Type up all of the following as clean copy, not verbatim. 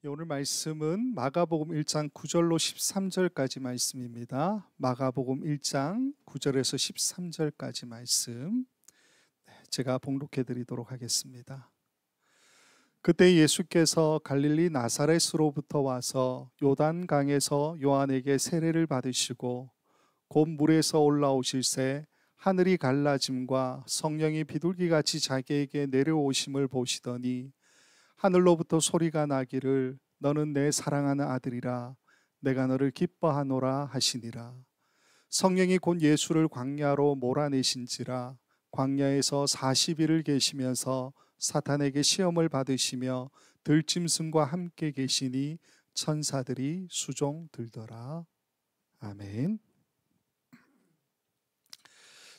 오늘 말씀은 마가복음 1장 9절로 13절까지 말씀입니다. 마가복음 1장 9절에서 13절까지 말씀 제가 봉독해 드리도록 하겠습니다. 그때 예수께서 갈릴리 나사렛으로부터 와서 요단강에서 요한에게 세례를 받으시고 곧 물에서 올라오실새 하늘이 갈라짐과 성령이 비둘기같이 자기에게 내려오심을 보시더니 하늘로부터 소리가 나기를 너는 내 사랑하는 아들이라 내가 너를 기뻐하노라 하시니라. 성령이 곧 예수를 광야로 몰아내신지라 광야에서 40일을 계시면서 사탄에게 시험을 받으시며 들짐승과 함께 계시니 천사들이 수종 들더라. 아멘.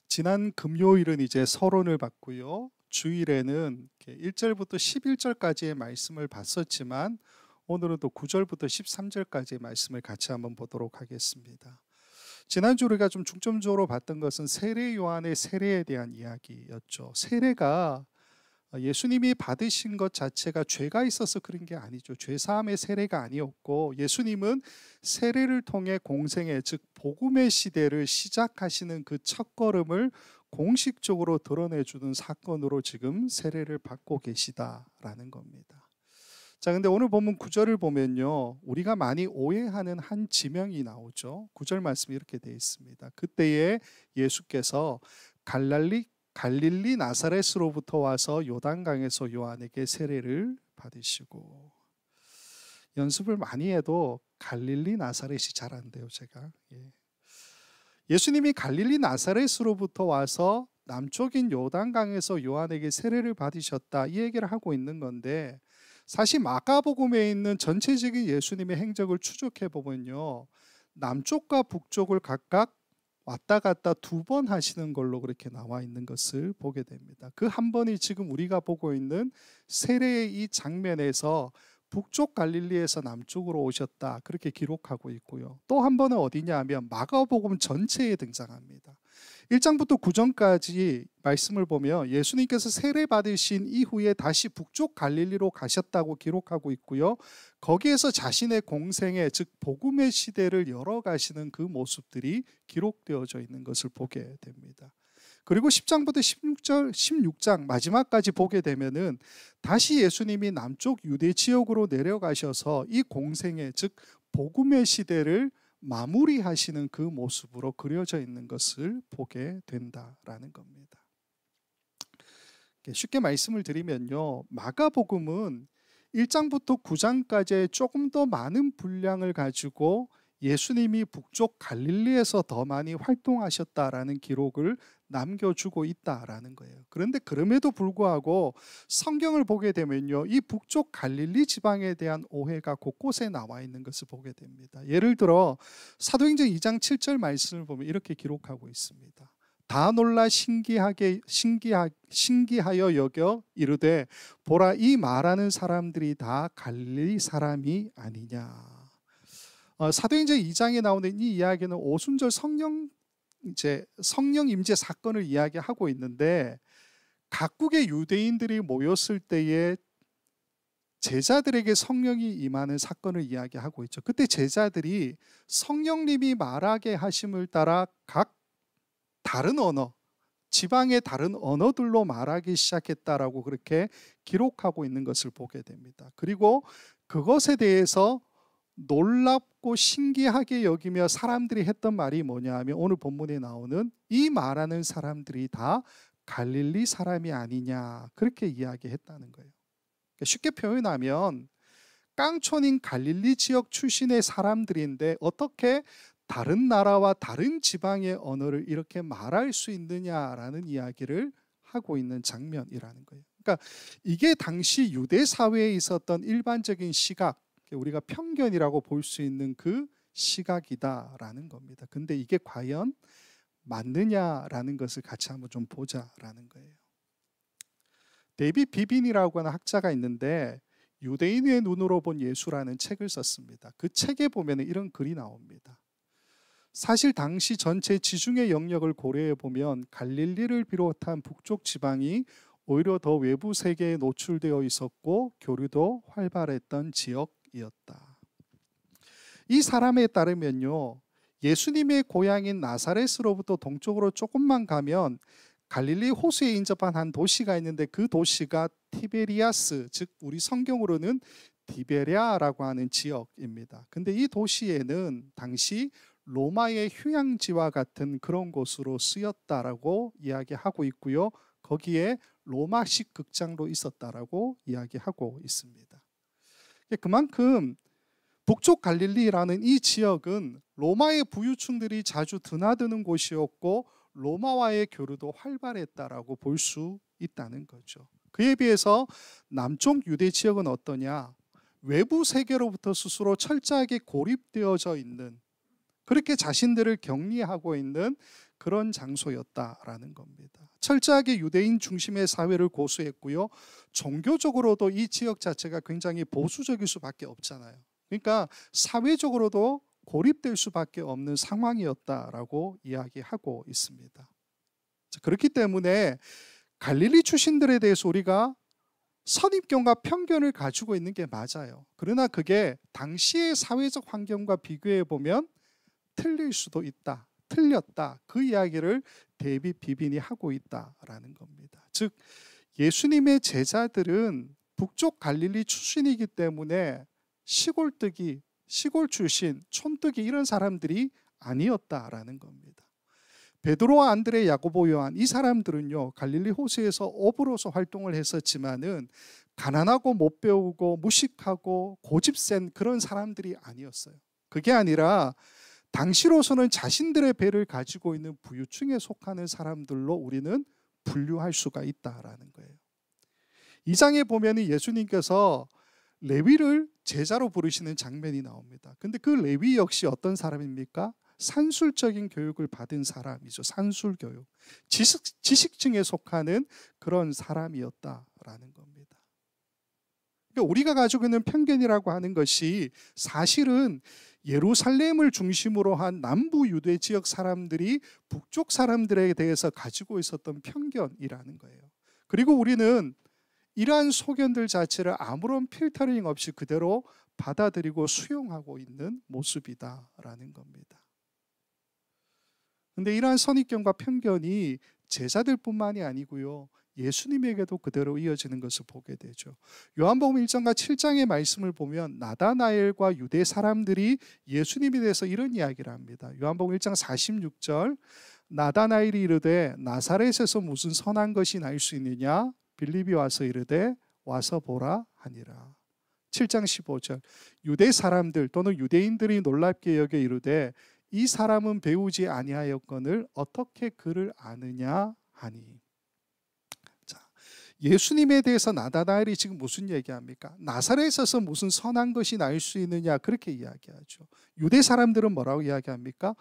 지난 금요일은 이제 서론을 봤고요. 주일에는 1절부터 11절까지의 말씀을 봤었지만 오늘은 또 9절부터 13절까지의 말씀을 같이 한번 보도록 하겠습니다. 지난주 우리가 좀 중점적으로 봤던 것은 세례 요한의 세례에 대한 이야기였죠. 세례가 예수님이 받으신 것 자체가 죄가 있어서 그런 게 아니죠. 죄사함의 세례가 아니었고 예수님은 세례를 통해 공생애 즉 복음의 시대를 시작하시는 그 첫걸음을 공식적으로 드러내주는 사건으로 지금 세례를 받고 계시다라는 겁니다. 자, 근데 오늘 본문 9절을 보면요, 우리가 많이 오해하는 한 지명이 나오죠. 9절 말씀이 이렇게 되어 있습니다. 그때에 예수께서 갈릴리 나사렛으로부터 와서 요단강에서 요한에게 세례를 받으시고, 연습을 많이 해도 갈릴리 나사렛이 잘 안 돼요, 제가. 예수님이 갈릴리 나사렛으로부터 와서 남쪽인 요단강에서 요한에게 세례를 받으셨다, 이 얘기를 하고 있는 건데, 사실 마가복음에 있는 전체적인 예수님의 행적을 추적해 보면요, 남쪽과 북쪽을 각각 왔다 갔다 2번 하시는 걸로 그렇게 나와 있는 것을 보게 됩니다. 그 한 번이 지금 우리가 보고 있는 세례의 이 장면에서 북쪽 갈릴리에서 남쪽으로 오셨다, 그렇게 기록하고 있고요. 또 한 번은 어디냐 하면 마가복음 전체에 등장합니다. 1장부터 9장까지 말씀을 보면 예수님께서 세례 받으신 이후에 다시 북쪽 갈릴리로 가셨다고 기록하고 있고요. 거기에서 자신의 공생애 즉 복음의 시대를 열어가시는 그 모습들이 기록되어져 있는 것을 보게 됩니다. 그리고 10장부터 16장 마지막까지 보게 되면은 다시 예수님이 남쪽 유대 지역으로 내려가셔서 이 공생애 즉 복음의 시대를 마무리하시는 그 모습으로 그려져 있는 것을 보게 된다라는 겁니다. 쉽게 말씀을 드리면요, 마가복음은 1장부터 9장까지의 조금 더 많은 분량을 가지고 예수님이 북쪽 갈릴리에서 더 많이 활동하셨다라는 기록을 남겨주고 있다라는 거예요. 그런데 그럼에도 불구하고 성경을 보게 되면요, 이 북쪽 갈릴리 지방에 대한 오해가 곳곳에 나와 있는 것을 보게 됩니다. 예를 들어 사도행전 2장 7절 말씀을 보면 이렇게 기록하고 있습니다. 다 놀라 신기하여 여겨 이르되 보라, 이 말하는 사람들이 다 갈릴리 사람이 아니냐. 사도행전 2장에 나오는 이 이야기는 오순절 성령 임재 사건을 이야기하고 있는데, 각국의 유대인들이 모였을 때에 제자들에게 성령이 임하는 사건을 이야기하고 있죠. 그때 제자들이 성령님이 말하게 하심을 따라 각 다른 언어, 지방의 다른 언어들로 말하기 시작했다라고 그렇게 기록하고 있는 것을 보게 됩니다. 그리고 그것에 대해서 놀랍고 신기하게 여기며 사람들이 했던 말이 뭐냐 하면 오늘 본문에 나오는 이 말하는 사람들이 다 갈릴리 사람이 아니냐, 그렇게 이야기했다는 거예요. 쉽게 표현하면 깡촌인 갈릴리 지역 출신의 사람들인데 어떻게 다른 나라와 다른 지방의 언어를 이렇게 말할 수 있느냐라는 이야기를 하고 있는 장면이라는 거예요. 그러니까 이게 당시 유대 사회에 있었던 일반적인 시각, 우리가 편견이라고 볼 수 있는 그 시각이다라는 겁니다. 근데 이게 과연 맞느냐라는 것을 같이 한번 좀 보자라는 거예요. 데이빗 비빈이라고 하는 학자가 있는데 유대인의 눈으로 본 예수라는 책을 썼습니다. 그 책에 보면 이런 글이 나옵니다. 사실 당시 전체 지중해 영역을 고려해 보면 갈릴리를 비롯한 북쪽 지방이 오히려 더 외부 세계에 노출되어 있었고 교류도 활발했던 지역 사람이었다. 이 사람에 따르면요, 예수님의 고향인 나사렛으로부터 동쪽으로 조금만 가면 갈릴리 호수에 인접한 한 도시가 있는데 그 도시가 티베리아스, 즉 우리 성경으로는 디베랴라고 하는 지역입니다. 근데 이 도시에는 당시 로마의 휴양지와 같은 그런 곳으로 쓰였다라고 이야기하고 있고요. 거기에 로마식 극장도 있었다라고 이야기하고 있습니다. 그만큼 북쪽 갈릴리라는 이 지역은 로마의 부유층들이 자주 드나드는 곳이었고 로마와의 교류도 활발했다라고 볼 수 있다는 거죠. 그에 비해서 남쪽 유대 지역은 어떠냐? 외부 세계로부터 스스로 철저하게 고립되어져 있는, 그렇게 자신들을 격리하고 있는 그런 장소였다라는 겁니다. 철저하게 유대인 중심의 사회를 고수했고요. 종교적으로도 이 지역 자체가 굉장히 보수적일 수밖에 없잖아요. 그러니까 사회적으로도 고립될 수밖에 없는 상황이었다라고 이야기하고 있습니다. 그렇기 때문에 갈릴리 출신들에 대해서 우리가 선입견과 편견을 가지고 있는 게 맞아요. 그러나 그게 당시의 사회적 환경과 비교해 보면 틀릴 수도 있다, 틀렸다, 그 이야기를 데이빗 비빈이 하고 있다라는 겁니다. 즉 예수님의 제자들은 북쪽 갈릴리 출신이기 때문에 시골뜨기, 시골 출신, 촌뜨기 이런 사람들이 아니었다라는 겁니다. 베드로와 안드레, 야고보, 요한 이 사람들은요 갈릴리 호수에서 어부로서 활동을 했었지만은 가난하고 못 배우고 무식하고 고집센 그런 사람들이 아니었어요. 그게 아니라 당시로서는 자신들의 배를 가지고 있는 부유층에 속하는 사람들로 우리는 분류할 수가 있다라는 거예요. 2장에 보면 예수님께서 레위를 제자로 부르시는 장면이 나옵니다. 근데 그 레위 역시 어떤 사람입니까? 산술적인 교육을 받은 사람이죠. 산술교육. 지식층에 속하는 그런 사람이었다라는 겁니다. 그러니까 우리가 가지고 있는 편견이라고 하는 것이 사실은 예루살렘을 중심으로 한 남부 유대 지역 사람들이 북쪽 사람들에 대해서 가지고 있었던 편견이라는 거예요. 그리고 우리는 이러한 소견들 자체를 아무런 필터링 없이 그대로 받아들이고 수용하고 있는 모습이다라는 겁니다. 그런데 이러한 선입견과 편견이 제자들뿐만이 아니고요, 예수님에게도 그대로 이어지는 것을 보게 되죠. 요한복음 1장과 7장의 말씀을 보면 나다나엘과 유대 사람들이 예수님에 대해서 이런 이야기를 합니다. 요한복음 1장 46절, 나다나엘이 이르되 나사렛에서 무슨 선한 것이 날 수 있느냐? 빌립이 와서 이르되 와서 보라 하니라. 7장 15절, 유대 사람들 또는 유대인들이 놀랍게 여겨 이르되 이 사람은 배우지 아니하였거늘 어떻게 그를 아느냐 하니. 자, 예수님에 대해서 나다나엘이 지금 무슨 얘기합니까? 나사렛에서 무슨 선한 것이 날 수 있느냐, 그렇게 이야기하죠. 유대 사람들은 뭐라고 이야기합니까?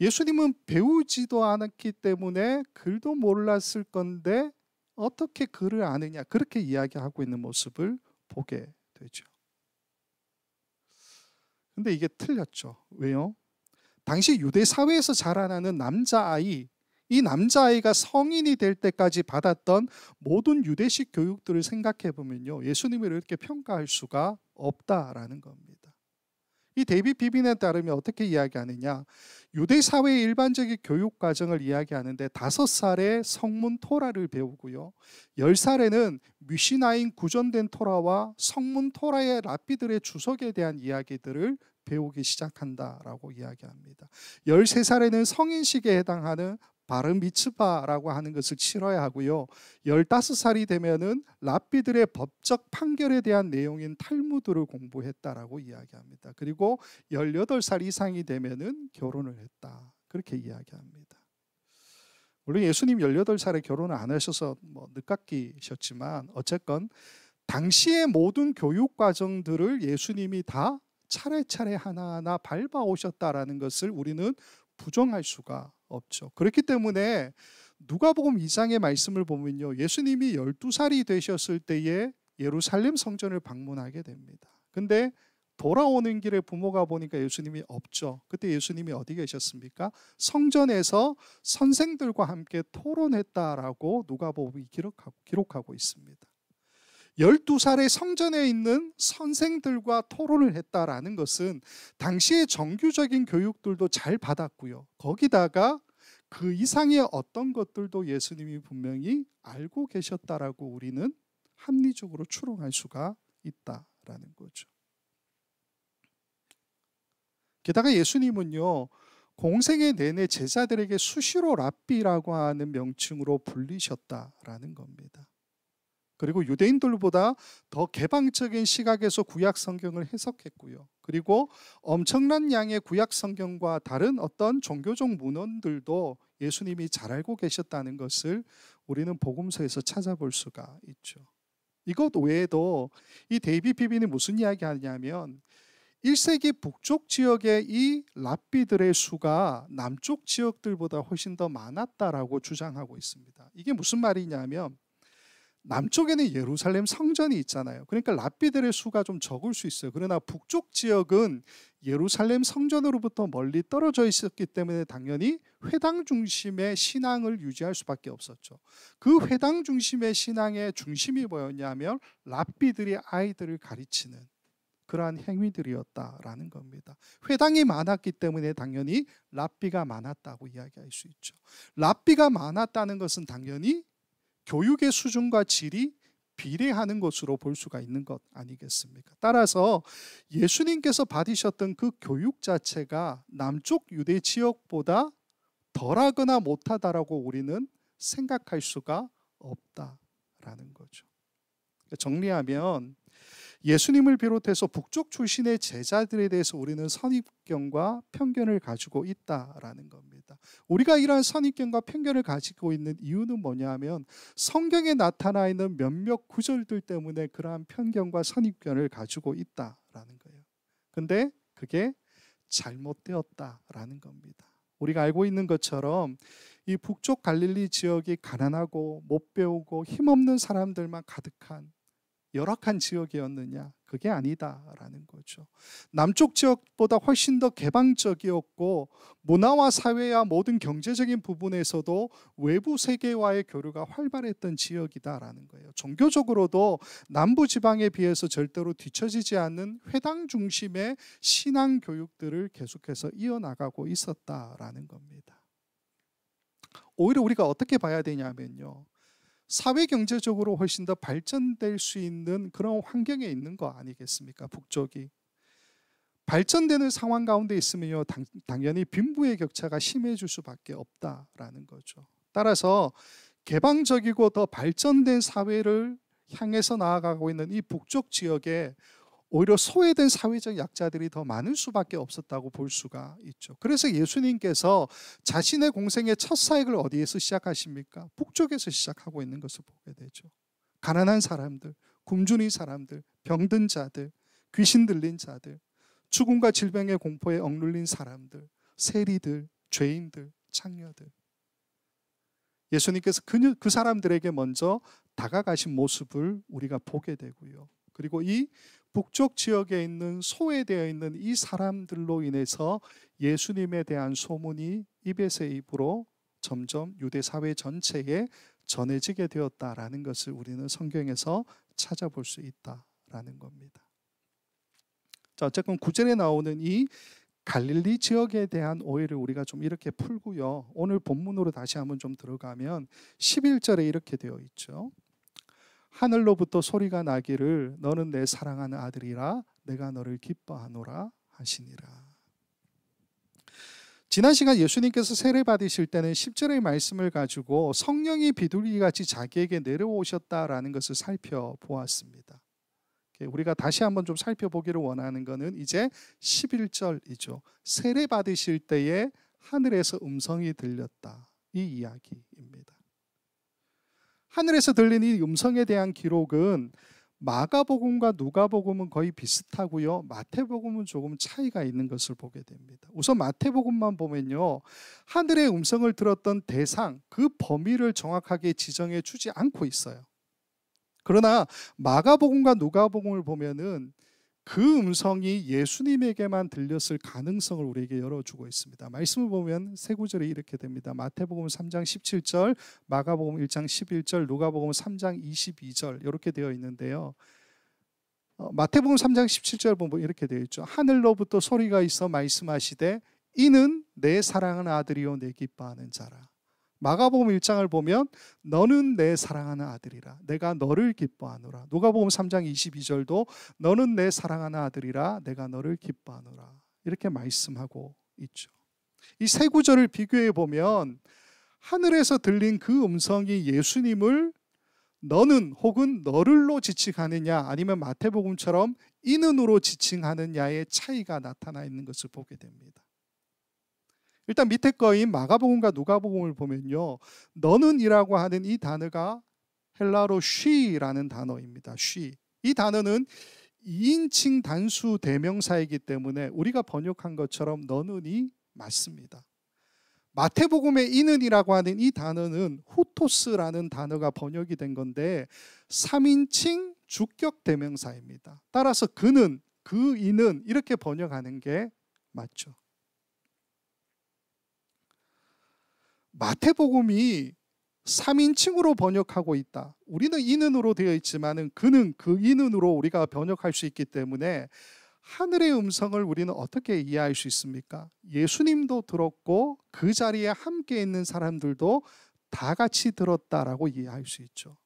예수님은 배우지도 않았기 때문에 글도 몰랐을 건데 어떻게 그를 아느냐, 그렇게 이야기하고 있는 모습을 보게 되죠. 근데 이게 틀렸죠. 왜요? 당시 유대 사회에서 자라나는 남자아이, 이 남자아이가 성인이 될 때까지 받았던 모든 유대식 교육들을 생각해 보면요, 예수님을 이렇게 평가할 수가 없다라는 겁니다. 이 데이빗 비빈에 따르면 어떻게 이야기하느냐, 유대 사회의 일반적인 교육 과정을 이야기하는데 5살에 성문 토라를 배우고요, 10살에는 미시나인 구전된 토라와 성문 토라의 랍비들의 주석에 대한 이야기들을 배우기 시작한다라고 이야기합니다. 13살에는 성인식에 해당하는 바르 미츠바라고 하는 것을 치러야 하고요, 15살이 되면은 랍비들의 법적 판결에 대한 내용인 탈무드를 공부했다라고 이야기합니다. 그리고 18살 이상이 되면은 결혼을 했다, 그렇게 이야기합니다. 물론 예수님 18살에 결혼을 안 하셔서 늦깎이셨지만 어쨌건 당시의 모든 교육 과정들을 예수님이 다 차례차례 하나하나 밟아오셨다라는 것을 우리는 부정할 수가 없죠. 그렇기 때문에 누가복음 2장의 말씀을 보면요, 예수님이 12살이 되셨을 때에 예루살렘 성전을 방문하게 됩니다. 근데 돌아오는 길에 부모가 보니까 예수님이 없죠. 그때 예수님이 어디 계셨습니까? 성전에서 선생들과 함께 토론했다라고 누가복음이 기록하고 있습니다. 12살의 성전에 있는 선생들과 토론을 했다라는 것은 당시의 정규적인 교육들도 잘 받았고요. 거기다가 그 이상의 어떤 것들도 예수님이 분명히 알고 계셨다라고 우리는 합리적으로 추론할 수가 있다라는 거죠. 게다가 예수님은요, 공생애 내내 제자들에게 수시로 랍비라고 하는 명칭으로 불리셨다라는 겁니다. 그리고 유대인들보다 더 개방적인 시각에서 구약 성경을 해석했고요. 그리고 엄청난 양의 구약 성경과 다른 어떤 종교적 문헌들도 예수님이 잘 알고 계셨다는 것을 우리는 복음서에서 찾아볼 수가 있죠. 이것 외에도 이 데이빗 비빈이 무슨 이야기 하냐면 1세기 북쪽 지역의 이 랍비들의 수가 남쪽 지역들보다 훨씬 더 많았다라고 주장하고 있습니다. 이게 무슨 말이냐면 남쪽에는 예루살렘 성전이 있잖아요. 그러니까 랍비들의 수가 좀 적을 수 있어요. 그러나 북쪽 지역은 예루살렘 성전으로부터 멀리 떨어져 있었기 때문에 당연히 회당 중심의 신앙을 유지할 수밖에 없었죠. 그 회당 중심의 신앙의 중심이 뭐였냐면 랍비들이 아이들을 가르치는 그러한 행위들이었다라는 겁니다. 회당이 많았기 때문에 당연히 랍비가 많았다고 이야기할 수 있죠. 랍비가 많았다는 것은 당연히 교육의 수준과 질이 비례하는 것으로 볼 수가 있는 것 아니겠습니까? 따라서 예수님께서 받으셨던 그 교육 자체가 남쪽 유대 지역보다 덜하거나 못하다라고 우리는 생각할 수가 없다라는 거죠. 정리하면 예수님을 비롯해서 북쪽 출신의 제자들에 대해서 우리는 선입견과 편견을 가지고 있다라는 겁니다. 우리가 이러한 선입견과 편견을 가지고 있는 이유는 뭐냐면 성경에 나타나 있는 몇몇 구절들 때문에 그러한 편견과 선입견을 가지고 있다라는 거예요. 근데 그게 잘못되었다라는 겁니다. 우리가 알고 있는 것처럼 이 북쪽 갈릴리 지역이 가난하고 못 배우고 힘없는 사람들만 가득한 열악한 지역이었느냐? 그게 아니다라는 거죠. 남쪽 지역보다 훨씬 더 개방적이었고 문화와 사회와 모든 경제적인 부분에서도 외부 세계와의 교류가 활발했던 지역이다라는 거예요. 종교적으로도 남부 지방에 비해서 절대로 뒤처지지 않는 회당 중심의 신앙 교육들을 계속해서 이어나가고 있었다라는 겁니다. 오히려 우리가 어떻게 봐야 되냐면요, 사회 경제적으로 훨씬 더 발전될 수 있는 그런 환경에 있는 거 아니겠습니까? 북쪽이 발전되는 상황 가운데 있으면요, 당연히 빈부의 격차가 심해질 수밖에 없다라는 거죠. 따라서 개방적이고 더 발전된 사회를 향해서 나아가고 있는 이 북쪽 지역에 오히려 소외된 사회적 약자들이 더 많을 수밖에 없었다고 볼 수가 있죠. 그래서 예수님께서 자신의 공생의 첫 사역을 어디에서 시작하십니까? 북쪽에서 시작하고 있는 것을 보게 되죠. 가난한 사람들, 굶주린 사람들, 병든 자들, 귀신 들린 자들, 죽음과 질병의 공포에 억눌린 사람들, 세리들, 죄인들, 창녀들. 예수님께서 그 사람들에게 먼저 다가가신 모습을 우리가 보게 되고요. 그리고 이 북쪽 지역에 있는 소외되어 있는 이 사람들로 인해서 예수님에 대한 소문이 입에서 입으로 점점 유대 사회 전체에 전해지게 되었다라는 것을 우리는 성경에서 찾아볼 수 있다라는 겁니다. 자, 어쨌든 9절에 나오는 이 갈릴리 지역에 대한 오해를 우리가 좀 이렇게 풀고요. 오늘 본문으로 다시 한번 좀 들어가면 11절에 이렇게 되어 있죠. 하늘로부터 소리가 나기를 너는 내 사랑하는 아들이라 내가 너를 기뻐하노라 하시니라. 지난 시간 예수님께서 세례 받으실 때는 10절의 말씀을 가지고 성령이 비둘기같이 자기에게 내려오셨다라는 것을 살펴보았습니다. 우리가 다시 한번 좀 살펴보기를 원하는 것은 이제 11절이죠. 세례 받으실 때에 하늘에서 음성이 들렸다, 이 이야기입니다. 하늘에서 들린 이 음성에 대한 기록은 마가복음과 누가복음은 거의 비슷하고요. 마태복음은 조금 차이가 있는 것을 보게 됩니다. 우선 마태복음만 보면요, 하늘의 음성을 들었던 대상, 그 범위를 정확하게 지정해 주지 않고 있어요. 그러나 마가복음과 누가복음을 보면은 그 음성이 예수님에게만 들렸을 가능성을 우리에게 열어주고 있습니다. 말씀을 보면 세 구절이 이렇게 됩니다. 마태복음 3장 17절, 마가복음 1장 11절, 누가복음 3장 22절 이렇게 되어 있는데요. 마태복음 3장 17절 보면 이렇게 되어 있죠. 하늘로부터 소리가 있어 말씀하시되 이는 내 사랑하는 아들이요 내 기뻐하는 자라. 마가복음 1장을 보면 너는 내 사랑하는 아들이라 내가 너를 기뻐하노라. 누가복음 3장 22절도 너는 내 사랑하는 아들이라 내가 너를 기뻐하노라. 이렇게 말씀하고 있죠. 이 세 구절을 비교해 보면 하늘에서 들린 그 음성이 예수님을 너는 혹은 너를로 지칭하느냐 아니면 마태복음처럼 이는으로 지칭하느냐의 차이가 나타나 있는 것을 보게 됩니다. 일단 밑에 거인 마가복음과 누가복음을 보면요, 너는이라고 하는 이 단어가 헬라어로 쉬라는 단어입니다. 쉬. 이 단어는 2인칭 단수 대명사이기 때문에 우리가 번역한 것처럼 너는이 맞습니다. 마태복음의 이는이라고 하는 이 단어는 후토스라는 단어가 번역이 된 건데 3인칭 주격 대명사입니다. 따라서 그는, 그 이는 이렇게 번역하는 게 맞죠. 마태복음이 3인칭으로 번역하고 있다. 우리는 이는으로 되어 있지만 그는 그 이는으로 우리가 번역할 수 있기 때문에 하늘의 음성을 우리는 어떻게 이해할 수 있습니까? 예수님도 들었고 그 자리에 함께 있는 사람들도 다 같이 들었다라고 이해할 수 있죠.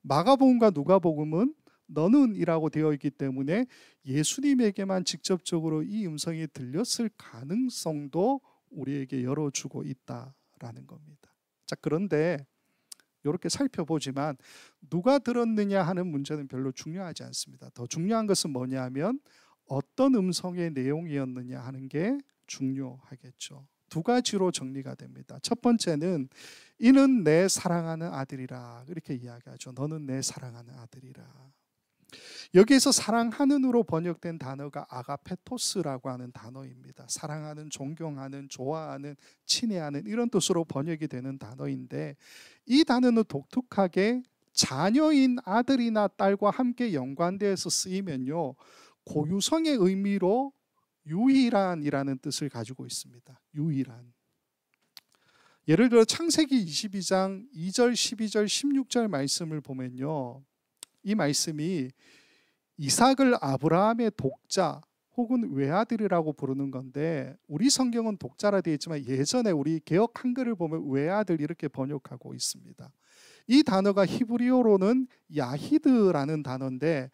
마가복음과 누가복음은 너는이라고 되어 있기 때문에 예수님에게만 직접적으로 이 음성이 들렸을 가능성도 우리에게 열어주고 있다라는 겁니다. 자, 그런데 이렇게 살펴보지만 누가 들었느냐 하는 문제는 별로 중요하지 않습니다. 더 중요한 것은 뭐냐 하면 어떤 음성의 내용이었느냐 하는 게 중요하겠죠. 두 가지로 정리가 됩니다. 첫 번째는 이는 내 사랑하는 아들이라 이렇게 이야기하죠. 너는 내 사랑하는 아들이라. 여기에서 사랑하는으로 번역된 단어가 아가페토스라고 하는 단어입니다. 사랑하는, 존경하는, 좋아하는, 친애하는 이런 뜻으로 번역이 되는 단어인데 이 단어는 독특하게 자녀인 아들이나 딸과 함께 연관되어서 쓰이면요, 고유성의 의미로 유일한이라는 뜻을 가지고 있습니다. 유일한. 예를 들어 창세기 22장 2절, 12절, 16절 말씀을 보면요, 이 말씀이 이삭을 아브라함의 독자 혹은 외아들이라고 부르는 건데 우리 성경은 독자라 되어 있지만 예전에 우리 개역 한글을 보면 외아들 이렇게 번역하고 있습니다. 이 단어가 히브리어로는 야히드라는 단어인데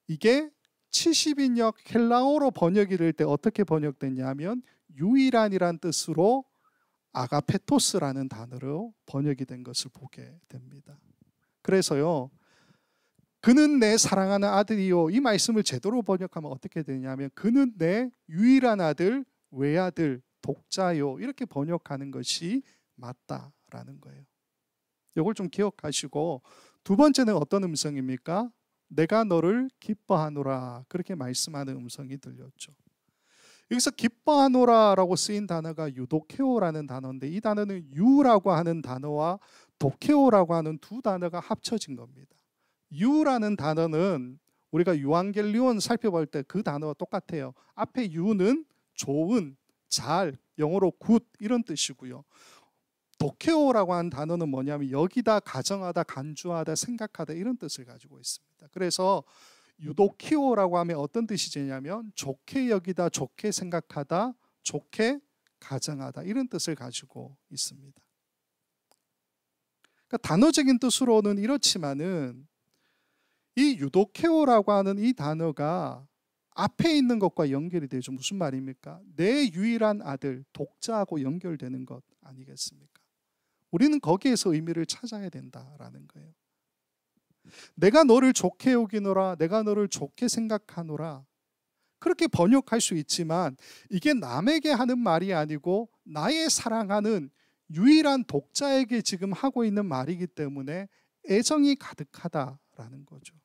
이게 70인역 헬라어로 번역이 될 때 어떻게 번역됐냐면 유일한이란 뜻으로 아가페토스라는 단어로 번역이 된 것을 보게 됩니다. 그래서요, 그는 내 사랑하는 아들이요, 이 말씀을 제대로 번역하면 어떻게 되냐면 그는 내 유일한 아들, 외아들, 독자요 이렇게 번역하는 것이 맞다라는 거예요. 이걸 좀 기억하시고 두 번째는 어떤 음성입니까? 내가 너를 기뻐하노라 그렇게 말씀하는 음성이 들렸죠. 여기서 기뻐하노라라고 쓰인 단어가 유도케오라는 단어인데 이 단어는 유라고 하는 단어와 도케오라고 하는 두 단어가 합쳐진 겁니다. 유라는 단어는 우리가 유앙겔리온 살펴볼 때 그 단어와 똑같아요. 앞에 유는 좋은, 잘, 영어로 굿 이런 뜻이고요. 도케오라고 하는 단어는 뭐냐면 여기다 가정하다, 간주하다, 생각하다 이런 뜻을 가지고 있습니다. 그래서 유도키오라고 하면 어떤 뜻이 되냐면 좋게 여기다, 좋게 생각하다, 좋게 가정하다 이런 뜻을 가지고 있습니다. 그러니까 단어적인 뜻으로는 이렇지만은 이 유도케오라고 하는 이 단어가 앞에 있는 것과 연결이 되죠. 무슨 말입니까? 내 유일한 아들, 독자하고 연결되는 것 아니겠습니까? 우리는 거기에서 의미를 찾아야 된다라는 거예요. 내가 너를 좋게 여기노라, 내가 너를 좋게 생각하노라. 그렇게 번역할 수 있지만 이게 남에게 하는 말이 아니고 나의 사랑하는 유일한 독자에게 지금 하고 있는 말이기 때문에 애정이 가득하다라는 거죠.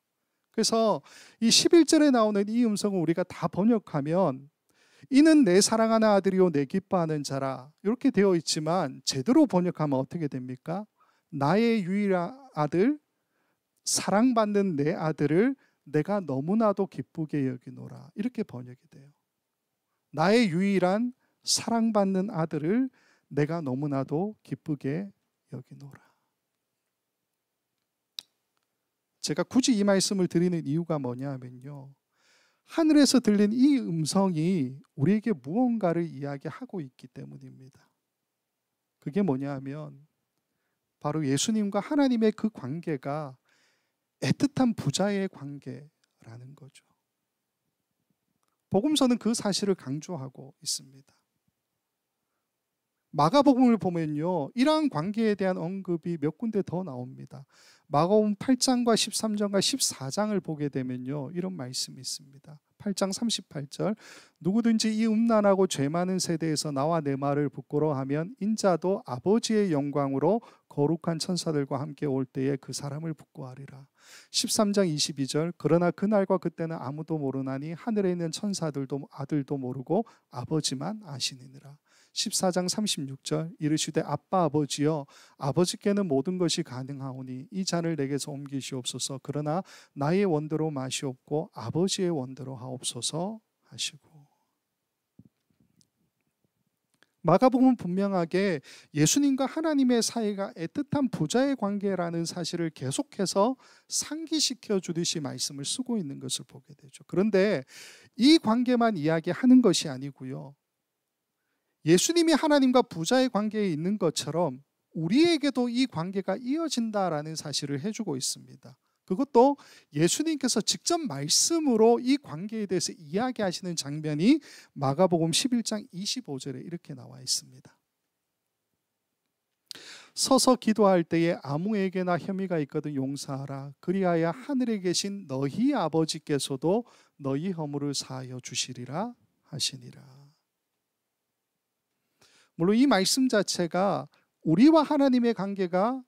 그래서 이 11절에 나오는 이 음성을 우리가 다 번역하면 이는 내 사랑하는 아들이요 내 기뻐하는 자라 이렇게 되어 있지만 제대로 번역하면 어떻게 됩니까? 나의 유일한 아들, 사랑받는 내 아들을 내가 너무나도 기쁘게 여기노라. 이렇게 번역이 돼요. 나의 유일한 사랑받는 아들을 내가 너무나도 기쁘게 여기노라. 제가 굳이 이 말씀을 드리는 이유가 뭐냐 하면요, 하늘에서 들린 이 음성이 우리에게 무언가를 이야기하고 있기 때문입니다. 그게 뭐냐 하면 바로 예수님과 하나님의 그 관계가 애틋한 부자의 관계라는 거죠. 복음서는 그 사실을 강조하고 있습니다. 마가복음을 보면요, 이러한 관계에 대한 언급이 몇 군데 더 나옵니다. 마가복음 8장과 13장과 14장을 보게 되면요, 이런 말씀이 있습니다. 8장 38절, 누구든지 이 음란하고 죄 많은 세대에서 나와 내 말을 부끄러워하면 인자도 아버지의 영광으로 거룩한 천사들과 함께 올 때에 그 사람을 부끄러워하리라. 13장 22절, 그러나 그날과 그때는 아무도 모르나니 하늘에 있는 천사들도 아들도 모르고 아버지만 아시느니라. 14장 36절, 이르시되 아빠 아버지여, 아버지께는 모든 것이 가능하오니 이 잔을 내게서 옮기시옵소서. 그러나 나의 원대로 마시옵고 아버지의 원대로 하옵소서 하시고. 마가복음은 분명하게 예수님과 하나님의 사이가 애틋한 부자의 관계라는 사실을 계속해서 상기시켜 주듯이 말씀을 쓰고 있는 것을 보게 되죠. 그런데 이 관계만 이야기하는 것이 아니고요, 예수님이 하나님과 부자의 관계에 있는 것처럼 우리에게도 이 관계가 이어진다라는 사실을 해주고 있습니다. 그것도 예수님께서 직접 말씀으로 이 관계에 대해서 이야기하시는 장면이 마가복음 11장 25절에 이렇게 나와 있습니다. 서서 기도할 때에 아무에게나 혐의가 있거든 용서하라. 그리하여 하늘에 계신 너희 아버지께서도 너희 허물을 사하여 주시리라 하시니라. 물론 이 말씀 자체가 우리와 하나님의 관계가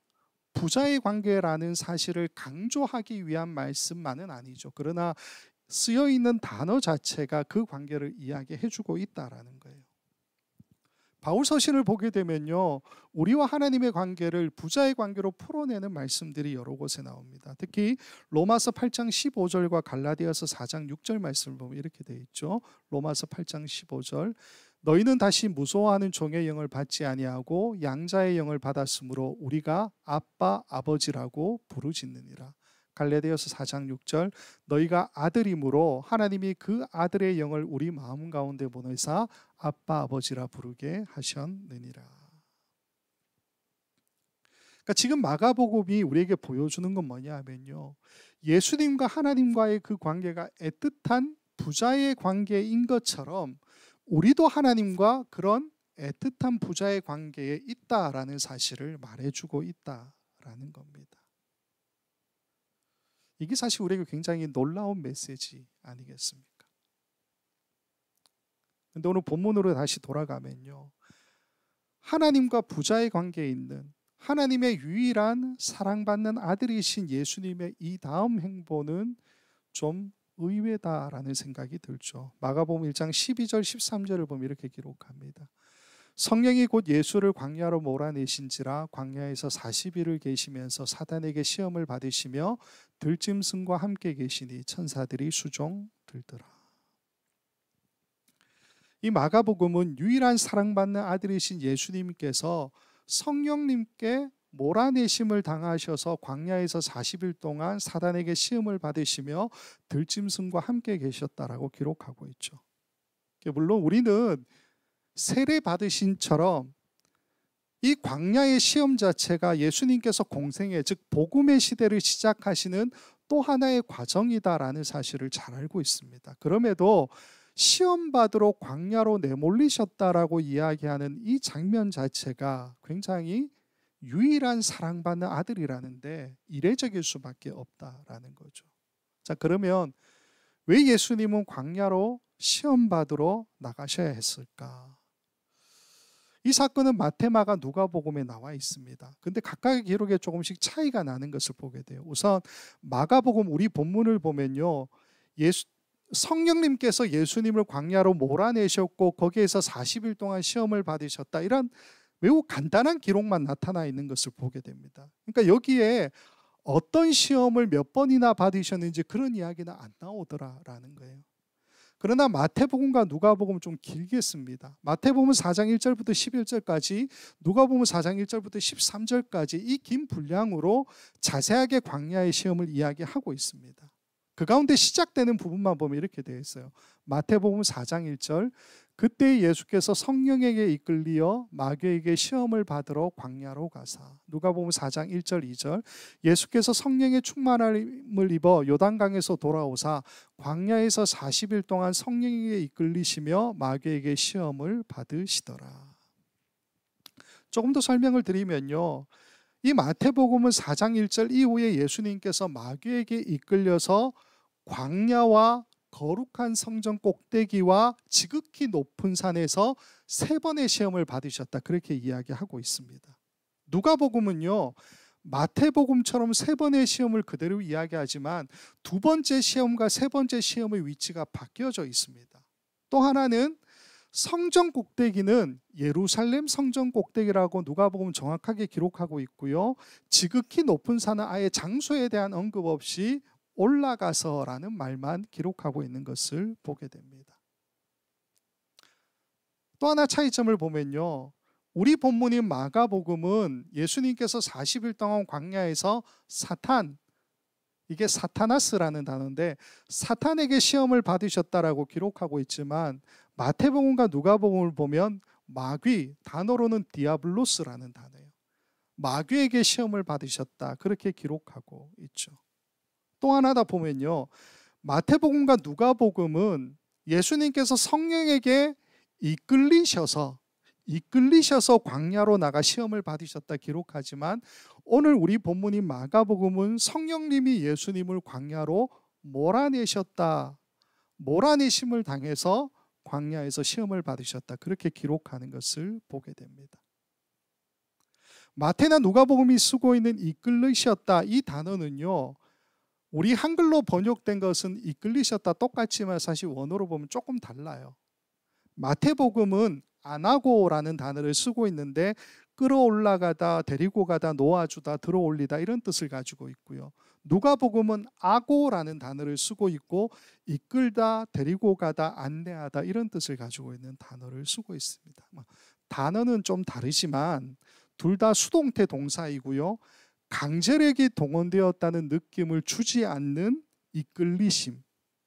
부자의 관계라는 사실을 강조하기 위한 말씀만은 아니죠. 그러나 쓰여 있는 단어 자체가 그 관계를 이야기해 주고 있다라는 거예요. 바울 서신을 보게 되면요, 우리와 하나님의 관계를 부자의 관계로 풀어내는 말씀들이 여러 곳에 나옵니다. 특히 로마서 8장 15절과 갈라디아서 4장 6절 말씀을 보면 이렇게 되어 있죠. 로마서 8장 15절, 너희는 다시 무소하는 종의 영을 받지 아니하고 양자의 영을 받았으므로 우리가 아빠 아버지라고 부르짖느니라. 갈라디아서 4장 6절, 너희가 아들이므로 하나님이 그 아들의 영을 우리 마음 가운데 보내사 아빠 아버지라 부르게 하셨느니라. 그러니까 지금 마가복음이 우리에게 보여주는 건 뭐냐 하면요, 예수님과 하나님과의 그 관계가 애틋한 부자의 관계인 것처럼 우리도 하나님과 그런 애틋한 부자의 관계에 있다라는 사실을 말해주고 있다라는 겁니다. 이게 사실 우리에게 굉장히 놀라운 메시지 아니겠습니까? 그런데 오늘 본문으로 다시 돌아가면요, 하나님과 부자의 관계에 있는 하나님의 유일한 사랑받는 아들이신 예수님의 이 다음 행보는 좀 의외다라는 생각이 들죠. 마가복음 1장 12절 13절을 보면 이렇게 기록합니다. 성령이 곧 예수를 광야로 몰아내신지라 광야에서 40일을 계시면서 사단에게 시험을 받으시며 들짐승과 함께 계시니 천사들이 수종 들더라. 이 마가복음은 유일한 사랑받는 아들이신 예수님께서 성령님께 몰아내심을 당하셔서 광야에서 40일 동안 사단에게 시험을 받으시며 들짐승과 함께 계셨다라고 기록하고 있죠. 물론 우리는 세례 받으신처럼 이 광야의 시험 자체가 예수님께서 공생애, 즉 복음의 시대를 시작하시는 또 하나의 과정이다라는 사실을 잘 알고 있습니다. 그럼에도 시험 받으러 광야로 내몰리셨다라고 이야기하는 이 장면 자체가 굉장히 유일한 사랑받는 아들이라는데 이례적일 수밖에 없다라는 거죠. 자, 그러면 왜 예수님은 광야로 시험 받으러 나가셔야 했을까? 이 사건은 마태, 마가, 누가복음에 나와 있습니다. 근데 각각의 기록에 조금씩 차이가 나는 것을 보게 돼요. 우선 마가복음 우리 본문을 보면요, 성령님께서 예수님을 광야로 몰아내셨고 거기에서 40일 동안 시험을 받으셨다, 이런 매우 간단한 기록만 나타나 있는 것을 보게 됩니다. 그러니까 여기에 어떤 시험을 몇 번이나 받으셨는지 그런 이야기는 안 나오더라라는 거예요. 그러나 마태복음과 누가복음은 좀 길게 씁니다. 마태복음은 4장 1절부터 11절까지, 누가복음은 4장 1절부터 13절까지 이 긴 분량으로 자세하게 광야의 시험을 이야기하고 있습니다. 그 가운데 시작되는 부분만 보면 이렇게 되어 있어요. 마태복음 4장 1절, 그때 예수께서 성령에게 이끌리어 마귀에게 시험을 받으러 광야로 가사. 누가복음 4장 1절 2절, 예수께서 성령의 충만함을 입어 요단강에서 돌아오사 광야에서 40일 동안 성령에게 이끌리시며 마귀에게 시험을 받으시더라. 조금 더 설명을 드리면요, 이 마태복음은 4장 1절 이후에 예수님께서 마귀에게 이끌려서 광야와 거룩한 성전 꼭대기와 지극히 높은 산에서 3번의 시험을 받으셨다, 그렇게 이야기하고 있습니다. 누가복음은요, 마태복음처럼 3번의 시험을 그대로 이야기하지만 2번째 시험과 3번째 시험의 위치가 바뀌어져 있습니다. 또 하나는 성전 꼭대기는 예루살렘 성전 꼭대기라고 누가복음 정확하게 기록하고 있고요, 지극히 높은 산은 아예 장소에 대한 언급 없이 올라가서라는 말만 기록하고 있는 것을 보게 됩니다. 또 하나 차이점을 보면요, 우리 본문인 마가복음은 예수님께서 40일 동안 광야에서 이게 사타나스라는 단어인데 사탄에게 시험을 받으셨다라고 기록하고 있지만, 마태복음과 누가복음을 보면 마귀, 단어로는 디아블로스라는 단어예요. 마귀에게 시험을 받으셨다, 그렇게 기록하고 있죠. 또 하나 더 보면요, 마태복음과 누가복음은 예수님께서 성령에게 이끌리셔서 광야로 나가 시험을 받으셨다 기록하지만, 오늘 우리 본문인 마가복음은 성령님이 예수님을 광야로 몰아내심을 당해서 광야에서 시험을 받으셨다, 그렇게 기록하는 것을 보게 됩니다. 마태나 누가복음이 쓰고 있는 이끌리셨다, 이 단어는요, 우리 한글로 번역된 것은 이끌리셨다 똑같지만 사실 원어로 보면 조금 달라요. 마태복음은 안하고라는 단어를 쓰고 있는데 끌어올라가다, 데리고 가다, 놓아주다, 들어올리다 이런 뜻을 가지고 있고요. 누가복음은 아고라는 단어를 쓰고 있고 이끌다, 데리고 가다, 안내하다 이런 뜻을 가지고 있는 단어를 쓰고 있습니다. 단어는 좀 다르지만 둘 다 수동태 동사이고요, 강제력이 동원되었다는 느낌을 주지 않는 이끌리심,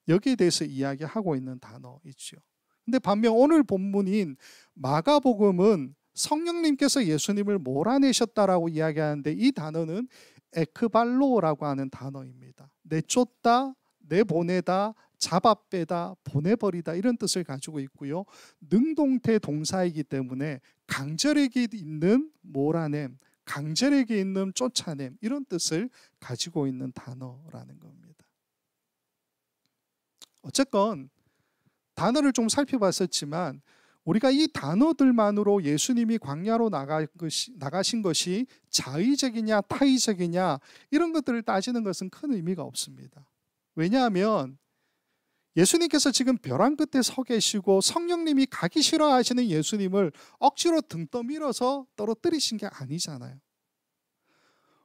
여기에 대해서 이야기하고 있는 단어이죠. 근데 반면 오늘 본문인 마가복음은 성령님께서 예수님을 몰아내셨다라고 이야기하는데, 이 단어는 에크발로라고 하는 단어입니다. 내쫓다, 내보내다, 잡아빼다, 보내버리다 이런 뜻을 가지고 있고요, 능동태 동사이기 때문에 강제력이 있는 몰아냄, 강제력이 있는 쫓아냄 이런 뜻을 가지고 있는 단어라는 겁니다. 어쨌건 단어를 좀 살펴봤었지만 우리가 이 단어들만으로 예수님이 광야로 나가신 것이 자의적이냐 타의적이냐 이런 것들을 따지는 것은 큰 의미가 없습니다. 왜냐하면 예수님께서 지금 벼랑 끝에 서 계시고 성령님이 가기 싫어하시는 예수님을 억지로 등 떠밀어서 떨어뜨리신 게 아니잖아요.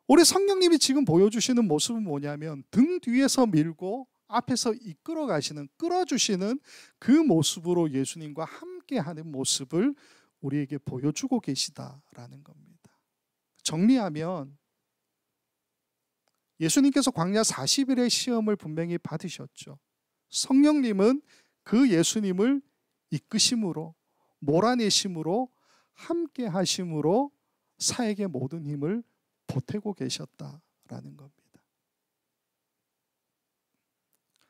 우리 성령님이 지금 보여주시는 모습은 뭐냐면 등 뒤에서 밀고 앞에서 이끌어 가시는, 끌어주시는 그 모습으로 예수님과 함께하는 모습을 우리에게 보여주고 계시다라는 겁니다. 정리하면 예수님께서 광야 40일의 시험을 분명히 받으셨죠. 성령님은 그 예수님을 이끄심으로, 몰아내심으로, 함께 하심으로 사에게 모든 힘을 보태고 계셨다라는 겁니다.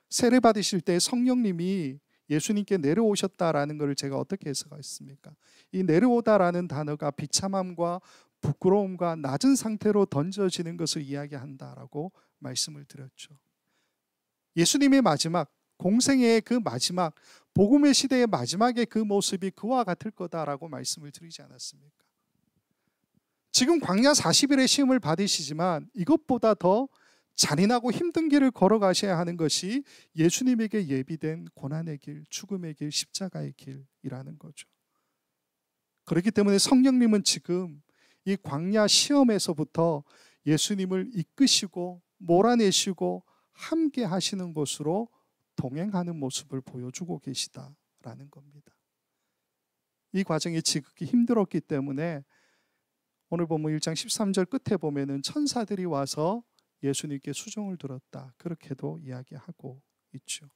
세례 받으실 때 성령님이 예수님께 내려오셨다라는 것을 제가 어떻게 해석했습니까? 이 내려오다라는 단어가 비참함과 부끄러움과 낮은 상태로 던져지는 것을 이야기한다라고 말씀을 드렸죠. 예수님의 마지막, 공생애의 그 마지막, 복음의 시대의 마지막의 그 모습이 그와 같을 거다라고 말씀을 드리지 않았습니까? 지금 광야 40일의 시험을 받으시지만 이것보다 더 잔인하고 힘든 길을 걸어가셔야 하는 것이 예수님에게 예비된 고난의 길, 죽음의 길, 십자가의 길이라는 거죠. 그렇기 때문에 성령님은 지금 이 광야 시험에서부터 예수님을 이끄시고 몰아내시고 함께 하시는 것으로 동행하는 모습을 보여주고 계시다라는 겁니다. 이 과정이 지극히 힘들었기 때문에 오늘 본문 1장 13절 끝에 보면은 천사들이 와서 예수님께 수종을 들었다, 그렇게도 이야기하고 있죠.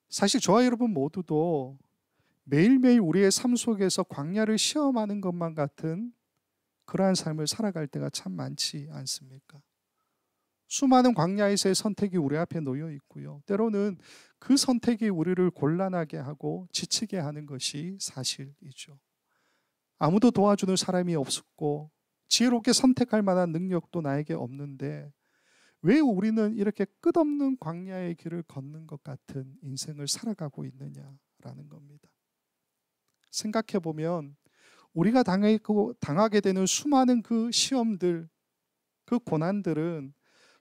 사실 저와 여러분 모두도 매일매일 우리의 삶 속에서 광야를 시험하는 것만 같은 그러한 삶을 살아갈 때가 참 많지 않습니까? 수많은 광야에서의 선택이 우리 앞에 놓여 있고요. 때로는 그 선택이 우리를 곤란하게 하고 지치게 하는 것이 사실이죠. 아무도 도와주는 사람이 없었고 지혜롭게 선택할 만한 능력도 나에게 없는데 왜 우리는 이렇게 끝없는 광야의 길을 걷는 것 같은 인생을 살아가고 있느냐라는 겁니다. 생각해 보면 우리가 당하게 되는 수많은 그 시험들, 그 고난들은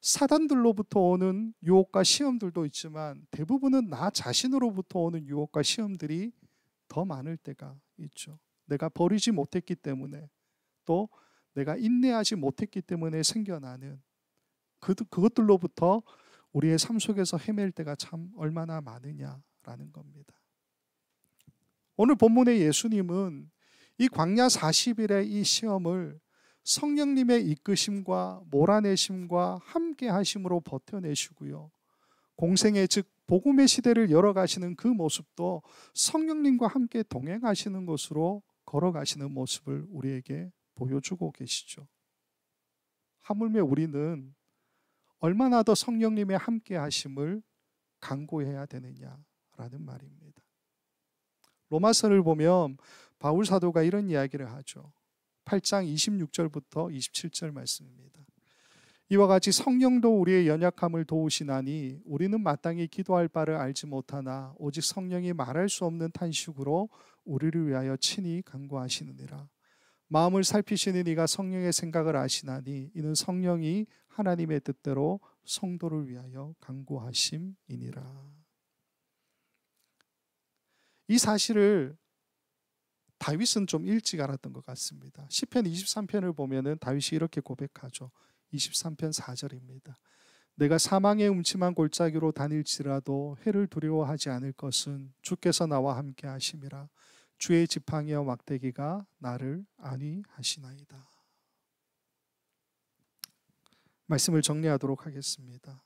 사단들로부터 오는 유혹과 시험들도 있지만 대부분은 나 자신으로부터 오는 유혹과 시험들이 더 많을 때가 있죠. 내가 버리지 못했기 때문에, 또 내가 인내하지 못했기 때문에 생겨나는 그것들로부터 우리의 삶 속에서 헤맬 때가 참 얼마나 많으냐라는 겁니다. 오늘 본문의 예수님은 이 광야 40일의 이 시험을 성령님의 이끄심과 몰아내심과 함께 하심으로 버텨내시고요. 공생의 즉 복음의 시대를 열어가시는 그 모습도 성령님과 함께 동행하시는 것으로 걸어가시는 모습을 우리에게 보여주고 계시죠. 하물며 우리는 얼마나 더 성령님의 함께 하심을 간구해야 되느냐라는 말입니다. 로마서를 보면 바울 사도가 이런 이야기를 하죠. 8장 26절부터 27절 말씀입니다. 이와 같이 성령도 우리의 연약함을 도우시나니 우리는 마땅히 기도할 바를 알지 못하나 오직 성령이 말할 수 없는 탄식으로 우리를 위하여 친히 간구하시느니라. 마음을 살피시는 이가 성령의 생각을 아시나니 이는 성령이 하나님의 뜻대로 성도를 위하여 간구하심이니라. 이 사실을 다윗은 좀 일찍 알았던 것 같습니다. 시편 23편을 보면은 다윗이 이렇게 고백하죠. 23편 4절입니다. 내가 사망의 음침한 골짜기로 다닐지라도 해를 두려워하지 않을 것은 주께서 나와 함께 하심이라. 주의 지팡이와 막대기가 나를 안위하시나이다. 말씀을 정리하도록 하겠습니다.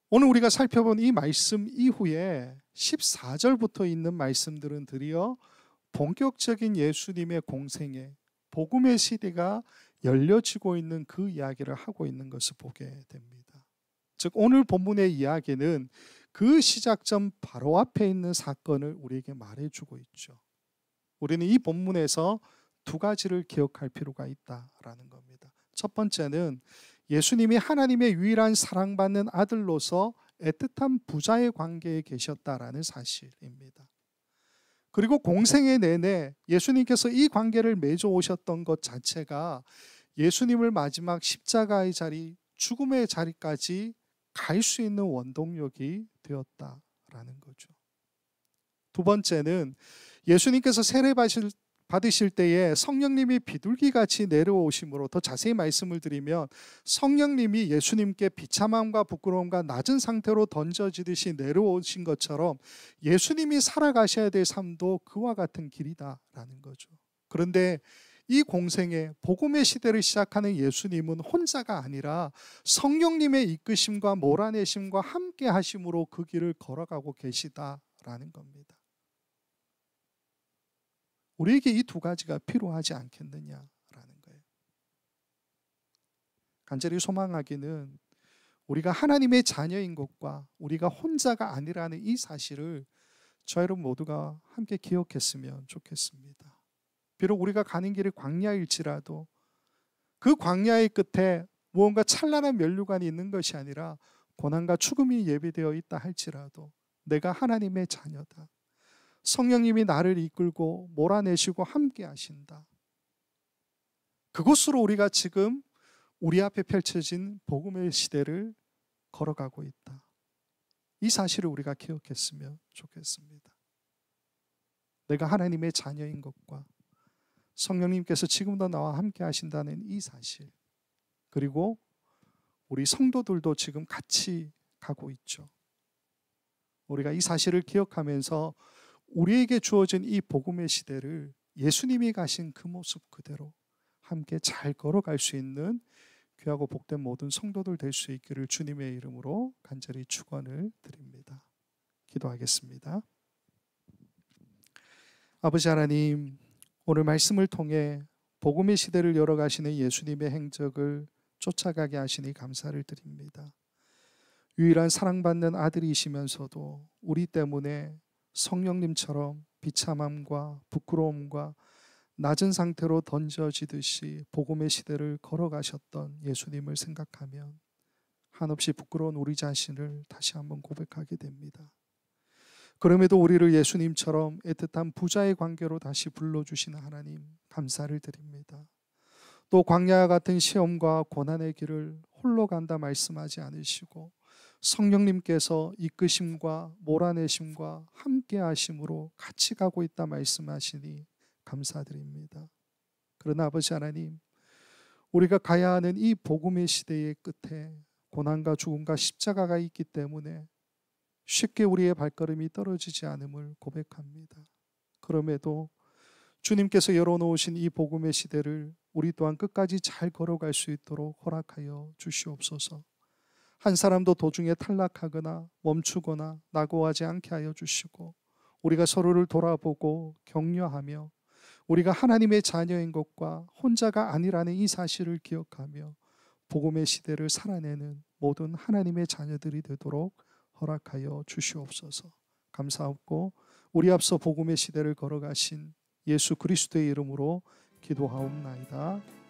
오늘 우리가 살펴본 이 말씀 이후에 14절부터 있는 말씀들은 드디어 본격적인 예수님의 공생애, 복음의 시대가 열려지고 있는 그 이야기를 하고 있는 것을 보게 됩니다. 즉 오늘 본문의 이야기는 그 시작점 바로 앞에 있는 사건을 우리에게 말해주고 있죠. 우리는 이 본문에서 두 가지를 기억할 필요가 있다라는 겁니다. 첫 번째는 예수님이 하나님의 유일한 사랑받는 아들로서 애틋한 부자의 관계에 계셨다라는 사실입니다. 그리고 공생애 내내 예수님께서 이 관계를 맺어 오셨던 것 자체가 예수님을 마지막 십자가의 자리, 죽음의 자리까지 갈 수 있는 원동력이 되었다라는 거죠. 두 번째는 예수님께서 세례 받으실 때에 성령님이 비둘기같이 내려오심으로, 더 자세히 말씀을 드리면 성령님이 예수님께 비참함과 부끄러움과 낮은 상태로 던져지듯이 내려오신 것처럼 예수님이 살아가셔야 될 삶도 그와 같은 길이다라는 거죠. 그런데 이 공생애, 복음의 시대를 시작하는 예수님은 혼자가 아니라 성령님의 이끄심과 몰아내심과 함께 하심으로 그 길을 걸어가고 계시다라는 겁니다. 우리에게 이 두 가지가 필요하지 않겠느냐라는 거예요. 간절히 소망하기는 우리가 하나님의 자녀인 것과 우리가 혼자가 아니라는 이 사실을 저 여러분 모두가 함께 기억했으면 좋겠습니다. 비록 우리가 가는 길이 광야일지라도 그 광야의 끝에 무언가 찬란한 면류관이 있는 것이 아니라 고난과 죽음이 예비되어 있다 할지라도 내가 하나님의 자녀다. 성령님이 나를 이끌고 몰아내시고 함께 하신다. 그곳으로 우리가 지금 우리 앞에 펼쳐진 복음의 시대를 걸어가고 있다. 이 사실을 우리가 기억했으면 좋겠습니다. 내가 하나님의 자녀인 것과 성령님께서 지금도 나와 함께 하신다는 이 사실, 그리고 우리 성도들도 지금 같이 가고 있죠. 우리가 이 사실을 기억하면서 우리에게 주어진 이 복음의 시대를 예수님이 가신 그 모습 그대로 함께 잘 걸어갈 수 있는 귀하고 복된 모든 성도들 될 수 있기를 주님의 이름으로 간절히 축원을 드립니다. 기도하겠습니다. 아버지 하나님, 오늘 말씀을 통해 복음의 시대를 열어가시는 예수님의 행적을 쫓아가게 하시니 감사를 드립니다. 유일한 사랑받는 아들이시면서도 우리 때문에 성령님처럼 비참함과 부끄러움과 낮은 상태로 던져지듯이 복음의 시대를 걸어가셨던 예수님을 생각하면 한없이 부끄러운 우리 자신을 다시 한번 고백하게 됩니다. 그럼에도 우리를 예수님처럼 애틋한 부자의 관계로 다시 불러주시는 하나님, 감사를 드립니다. 또 광야와 같은 시험과 고난의 길을 홀로 간다 말씀하지 않으시고 성령님께서 이끄심과 몰아내심과 함께 하심으로 같이 가고 있다 말씀하시니 감사드립니다. 그러나 아버지 하나님, 우리가 가야 하는 이 복음의 시대의 끝에 고난과 죽음과 십자가가 있기 때문에 쉽게 우리의 발걸음이 떨어지지 않음을 고백합니다. 그럼에도 주님께서 열어놓으신 이 복음의 시대를 우리 또한 끝까지 잘 걸어갈 수 있도록 허락하여 주시옵소서. 한 사람도 도중에 탈락하거나 멈추거나 낙오하지 않게 하여 주시고, 우리가 서로를 돌아보고 격려하며 우리가 하나님의 자녀인 것과 혼자가 아니라는 이 사실을 기억하며 복음의 시대를 살아내는 모든 하나님의 자녀들이 되도록 허락하여 주시옵소서. 감사하고 우리 앞서 복음의 시대를 걸어가신 예수 그리스도의 이름으로 기도하옵나이다.